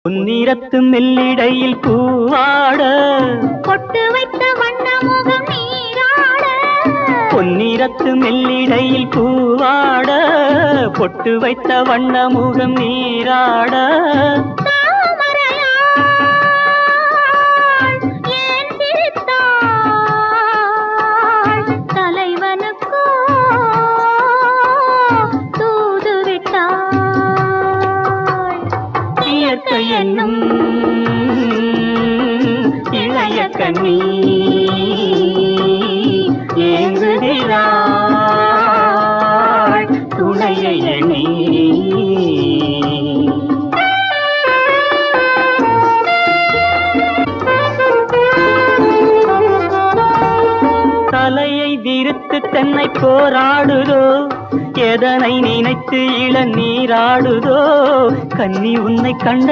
பொன்னிறத்து மெல்லிடையில் பூவாட பொட்டு வைத்த வண்ண முகம் நீராட பொன்னிறத்து மெல்லிடையில் பூவாட பொட்டு வைத்த வண்ண முகம் நீராட ஏன் சிரித்தாள் தலைவனுக்கோ தூது விட்டாள் இயற்கை என்னும் இளைய கண்ணி ஏங்குகிறாள் துணையை எண்ணி தலையை விரித்து தென்னை போராடுதோ எதனை நினைத்து இளநீராடுதோ கன்னி உன்னை கண்ட